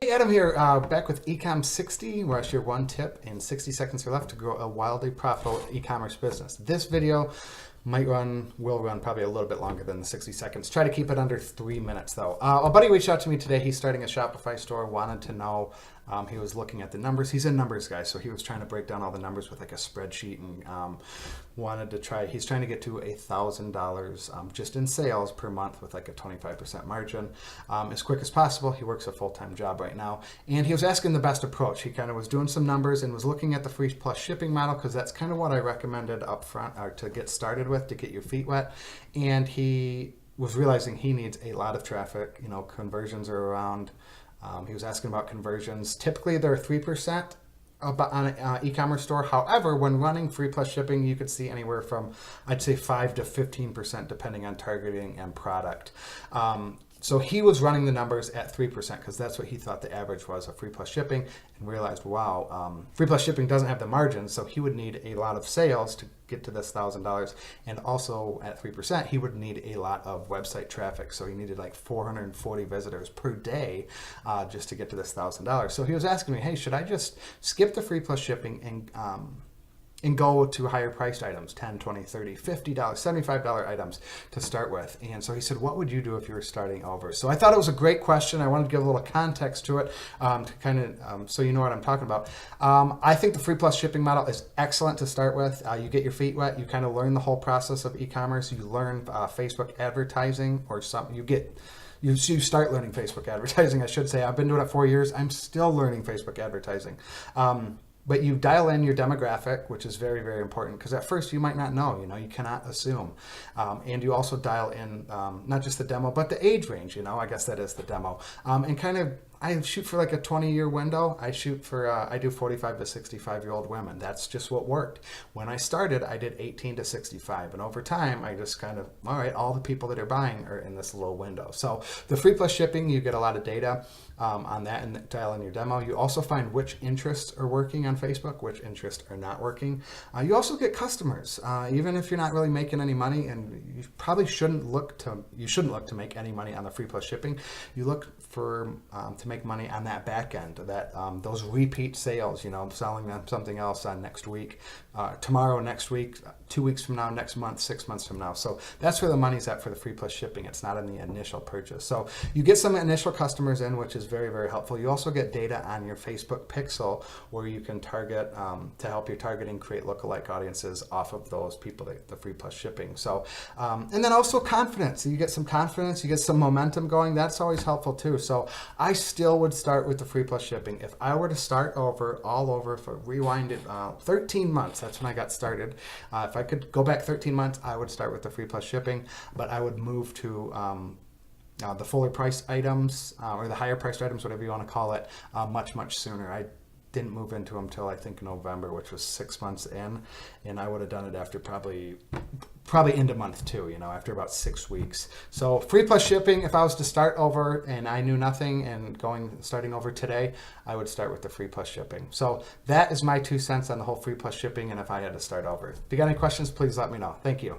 Hey Adam here, back with eCom 60, where I share one tip in 60 seconds or left to grow a wildly profitable e-commerce business. This video will run probably a little bit longer than the 60 seconds. Try to keep it under 3 minutes though. A buddy reached out to me today. He's starting a Shopify store, wanted to know, he was looking at the numbers. He's a numbers guy, so he was trying to break down all the numbers with like a spreadsheet and he's trying to get to $1,000 just in sales per month with like a 25% margin as quick as possible. He works a full-time job right now, and he was asking the best approach. He kind of was doing some numbers and was looking at the free plus shipping model because that's kind of what I recommended up front or to get started with, to get your feet wet. And he was realizing he needs a lot of traffic. You know, conversions are around, he was asking about conversions. Typically they're 3% on an e-commerce store. However, when running free plus shipping, you could see anywhere from, I'd say 5 to 15% depending on targeting and product. So he was running the numbers at 3% because that's what he thought the average was of free plus shipping, and realized, wow, free plus shipping doesn't have the margin, so he would need a lot of sales to get to this $1,000. And also at 3%, he would need a lot of website traffic. So he needed like 440 visitors per day just to get to this $1,000. So he was asking me, hey, should I just skip the free plus shipping and go to higher priced items, $10, $20, $30, $50, $75 items to start with? And so he said, what would you do if you were starting over? So I thought it was a great question. I wanted to give a little context to it to kind of so you know what I'm talking about. I think the free plus shipping model is excellent to start with. You get your feet wet. You kind of learn the whole process of e-commerce. You learn Facebook advertising, or something. You start learning Facebook advertising, I should say. I've been doing it 4 years. I'm still learning Facebook advertising. But you dial in your demographic, which is very, very important, because at first you might not know, you cannot assume. And you also dial in not just the demo, but the age range, I guess that is the demo. And kind of, I shoot for like a 20-year window. I do 45 to 65-year-old women. That's just what worked. When I started, I did 18 to 65. And over time, I just kind of, all right, all the people that are buying are in this little window. So the free plus shipping, you get a lot of data on that and dial in your demo. You also find which interests are working on Facebook, which interests are not working. You also get customers, even if you're not really making any money, and you probably shouldn't look to make any money on the free plus shipping. You look for to make money on that back end, that those repeat sales, selling them something else on next week, tomorrow, next week, 2 weeks from now, next month, 6 months from now. So that's where the money's at for the free plus shipping. It's not in the initial purchase. So you get some initial customers in, which is very, very helpful. You also get data on your Facebook pixel where you can target to help your targeting create lookalike audiences off of those people, the free plus shipping. So and then also confidence. You get some confidence, you get some momentum going. That's always helpful too. So I still would start with the free plus shipping. If I were to start all over, for rewind it 13 months, that's when I got started. If I could go back 13 months, I would start with the free plus shipping, but I would move to the fuller priced items or the higher priced items, whatever you want to call it, much, much sooner. I didn't move into them till I think November, which was 6 months in, and I would have done it after probably into month 2, after about 6 weeks. So free plus shipping, if I was to start over and I knew nothing and starting over today, I would start with the free plus shipping. So that is my 2 cents on the whole free plus shipping, and if I had to start over. If you got any questions, please let me know. Thank you.